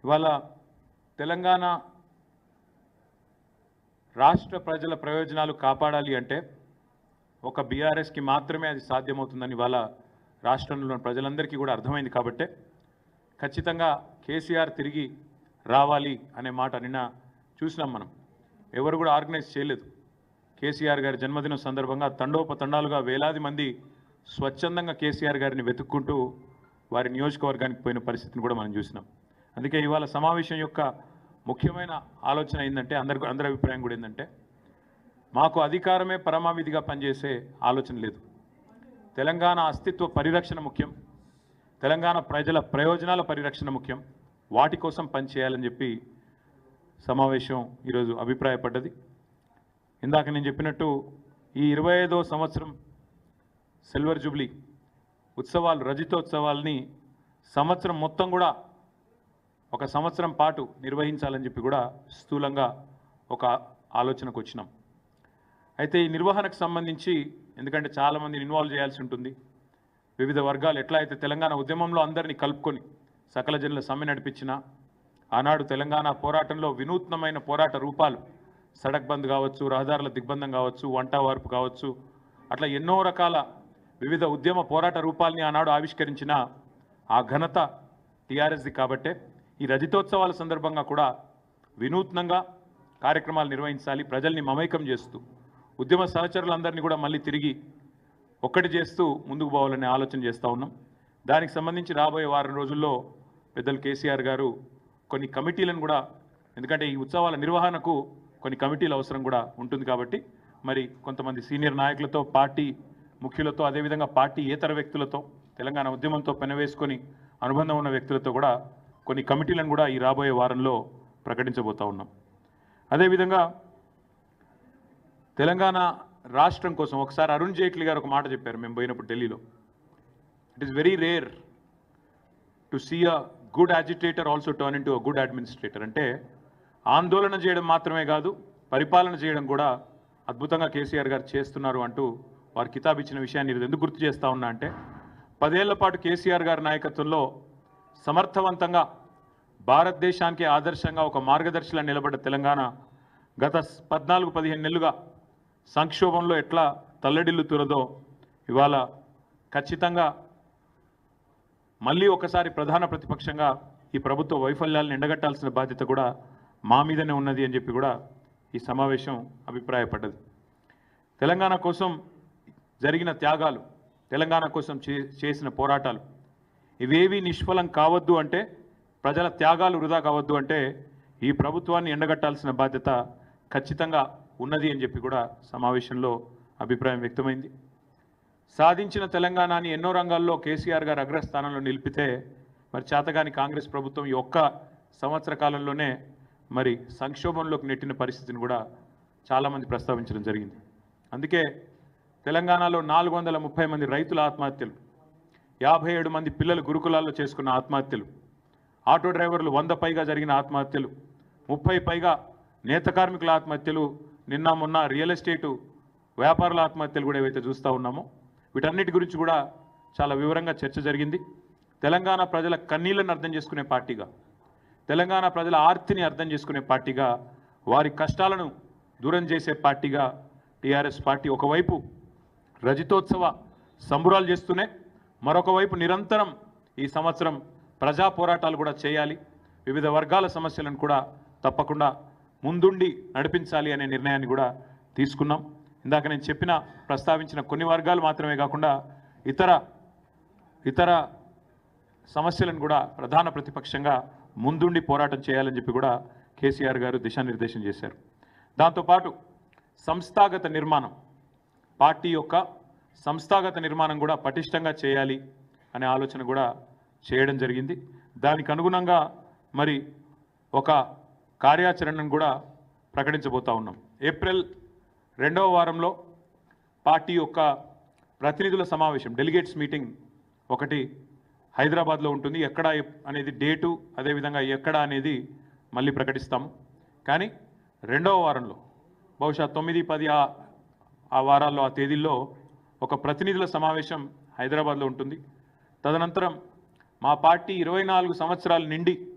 ఇవాళ తెలంగాణ రాష్ట్ర ప్రజల ప్రయోజనాలు కాపాడాలి అంటే ఒక బీఆర్ఎస్కి మాత్రమే అది సాధ్యమవుతుందని ఇవాళ రాష్ట్రంలోని ప్రజలందరికీ కూడా అర్థమైంది కాబట్టి ఖచ్చితంగా కేసీఆర్ తిరిగి రావాలి అనే మాట నిన్న చూసినాం మనం. ఎవరు కూడా ఆర్గనైజ్ చేయలేదు. కేసీఆర్ గారి జన్మదినం సందర్భంగా తండోపతండాలుగా వేలాది మంది స్వచ్ఛందంగా కేసీఆర్ గారిని వెతుక్కుంటూ వారి నియోజకవర్గానికి పోయిన పరిస్థితిని కూడా మనం చూసినాం. అందుకే ఇవాళ సమావేశం యొక్క ముఖ్యమైన ఆలోచన ఏంటంటే అందరి అభిప్రాయం కూడా ఏంటంటే మాకు అధికారమే పరమావిధిగా పనిచేసే ఆలోచన లేదు. తెలంగాణ అస్తిత్వ పరిరక్షణ ముఖ్యం, తెలంగాణ ప్రజల ప్రయోజనాల పరిరక్షణ ముఖ్యం, వాటి కోసం పనిచేయాలని చెప్పి సమావేశం ఈరోజు అభిప్రాయపడ్డది. ఇందాక నేను చెప్పినట్టు ఈ 25వ సంవత్సరం సిల్వర్ జూబ్లీ ఉత్సవాలు, రజతోత్సవాల్ని సంవత్సరం మొత్తం కూడా ఒక సంవత్సరం పాటు నిర్వహించాలని చెప్పి కూడా స్థూలంగా ఒక ఆలోచనకు వచ్చినాం. అయితే ఈ నిర్వహణకు సంబంధించి ఎందుకంటే చాలామందిని ఇన్వాల్వ్ చేయాల్సి ఉంటుంది. వివిధ వర్గాలు ఎట్లా అయితే తెలంగాణ ఉద్యమంలో అందరినీ కలుపుకొని సకల జనుల సమ్మె నడిపించిన ఆనాడు తెలంగాణ పోరాటంలో వినూత్నమైన పోరాట రూపాలు సడక్ బంద్ కావచ్చు, రహదారుల దిగ్బంధం కావచ్చు, వంట వార్పు కావచ్చు, అట్లా ఎన్నో రకాల వివిధ ఉద్యమ పోరాట రూపాలని ఆనాడు ఆవిష్కరించిన ఆ ఘనత టీఆర్ఎస్ది. కాబట్టే ఈ రజతోత్సవాల సందర్భంగా కూడా వినూత్నంగా కార్యక్రమాలు నిర్వహించాలి, ప్రజల్ని మమైకం చేస్తూ ఉద్యమ సహచరులందరినీ కూడా మళ్ళీ తిరిగి ఒక్కటి చేస్తూ ముందుకు పోవాలనే ఆలోచన చేస్తూ ఉన్నాం. దానికి సంబంధించి రాబోయే వారం రోజుల్లో పెద్దలు కేసీఆర్ గారు కొన్ని కమిటీలను కూడా, ఎందుకంటే ఈ ఉత్సవాల నిర్వహణకు కొన్ని కమిటీల అవసరం కూడా ఉంటుంది కాబట్టి మరి కొంతమంది సీనియర్ నాయకులతో, పార్టీ ముఖ్యులతో, అదేవిధంగా పార్టీ ఏతర వ్యక్తులతో, తెలంగాణ ఉద్యమంతో పెనవేసుకొని అనుబంధం ఉన్న వ్యక్తులతో కూడా కొన్ని కమిటీలను కూడా ఈ రాబోయే వారంలో ప్రకటించబోతా ఉన్నాం. అదేవిధంగా తెలంగాణ రాష్ట్రం కోసం ఒకసారి అరుణ్ జైట్లీ గారు ఒక మాట చెప్పారు మేము పోయినప్పుడు ఢిల్లీలో. It is very rare to see a good agitator also turn into a good administrator. అంటే ఆందోళన చేయడం మాత్రమే కాదు, పరిపాలన చేయడం కూడా అద్భుతంగా కేసీఆర్ గారు చేస్తున్నారు అంటూ వారు కితాబ్ ఇచ్చిన విషయాన్ని ఎందుకు గుర్తు చేస్తూ ఉన్నా అంటే 10 ఏళ్ల పాటు కేసీఆర్ గారి నాయకత్వంలో సమర్థవంతంగా భారతదేశానికి ఆదర్శంగా ఒక మార్గదర్శిలా నిలబడ్డ తెలంగాణ గత 14-15 నెలలుగా సంక్షోభంలో ఎట్లా తల్లడిల్లుతున్నదో ఇవాళ ఖచ్చితంగా మళ్ళీ ఒకసారి ప్రధాన ప్రతిపక్షంగా ఈ ప్రభుత్వ వైఫల్యాలను ఎండగట్టాల్సిన బాధ్యత కూడా మా మీదనే ఉన్నది అని చెప్పి కూడా ఈ సమావేశం అభిప్రాయపడ్డది. తెలంగాణ కోసం జరిగిన త్యాగాలు, తెలంగాణ కోసం చేసిన పోరాటాలు ఇవేవి నిష్ఫలం కావద్దు అంటే, ప్రజల త్యాగాలు వృధా కావద్దు అంటే ఈ ప్రభుత్వాన్ని ఎండగట్టాల్సిన బాధ్యత ఖచ్చితంగా ఉన్నది అని చెప్పి కూడా సమావేశంలో అభిప్రాయం వ్యక్తమైంది. సాధించిన తెలంగాణని ఎన్నో రంగాల్లో కేసీఆర్ గారు అగ్రస్థానంలో నిలిపితే మరి చేతగాని కాంగ్రెస్ ప్రభుత్వం ఈ ఒక్క సంవత్సర కాలంలోనే మరి సంక్షోభంలోకి నెట్టిన పరిస్థితిని కూడా చాలామంది ప్రస్తావించడం జరిగింది. అందుకే తెలంగాణలో 430 మంది రైతుల ఆత్మహత్యలు, 57 మంది పిల్లలు గురుకులాల్లో చేసుకున్న ఆత్మహత్యలు, ఆటో డ్రైవర్లు 100 పైగా జరిగిన ఆత్మహత్యలు, 30 పైగా నేత కార్మికుల ఆత్మహత్యలు, నిన్న మొన్న రియల్ ఎస్టేటు వ్యాపారుల ఆత్మహత్యలు కూడా ఏవైతే చూస్తూ ఉన్నామో వీటన్నిటి గురించి కూడా చాలా వివరంగా చర్చ జరిగింది. తెలంగాణ ప్రజల కన్నీళ్లను అర్థం చేసుకునే పార్టీగా, తెలంగాణ ప్రజల ఆర్తిని అర్థం చేసుకునే పార్టీగా, వారి కష్టాలను దూరం చేసే పార్టీగా టీఆర్ఎస్ పార్టీ ఒకవైపు రజతోత్సవ సంబురాలు చేస్తూనే మరొక వైపు నిరంతరం ఈ సంవత్సరం ప్రజా పోరాటాలు కూడా చేయాలి, వివిధ వర్గాల సమస్యలను కూడా తప్పకుండా ముందుండి నడిపించాలి అనే నిర్ణయాన్ని కూడా తీసుకున్నాం. ఇందాక నేను ప్రస్తావించిన కొన్ని వర్గాలు మాత్రమే కాకుండా ఇతర సమస్యలను కూడా ప్రధాన ప్రతిపక్షంగా ముందుండి పోరాటం చేయాలని చెప్పి కూడా కేసీఆర్ గారు దిశానిర్దేశం చేశారు. దాంతోపాటు సంస్థాగత నిర్మాణం, పార్టీ యొక్క సంస్థాగత నిర్మాణం కూడా పటిష్టంగా చేయాలి అనే ఆలోచన కూడా చేయడం జరిగింది. దానికి అనుగుణంగా మరి ఒక కార్యాచరణను కూడా ప్రకటించబోతా ఉన్నాం. ఏప్రిల్ 2వ వారంలో పార్టీ యొక్క ప్రతినిధుల సమావేశం, డెలిగేట్స్ మీటింగ్ ఒకటి హైదరాబాద్లో ఉంటుంది. ఎక్కడ అనేది డేటు, అదేవిధంగా ఎక్కడ అనేది మళ్ళీ ప్రకటిస్తాము. కానీ 2వ వారంలో బహుశా 9, 10 ఆ వారాల్లో, ఆ తేదీల్లో ఒక ప్రతినిధుల సమావేశం హైదరాబాద్లో ఉంటుంది. తదనంతరం మా పార్టీ 24 సంవత్సరాలు నిండి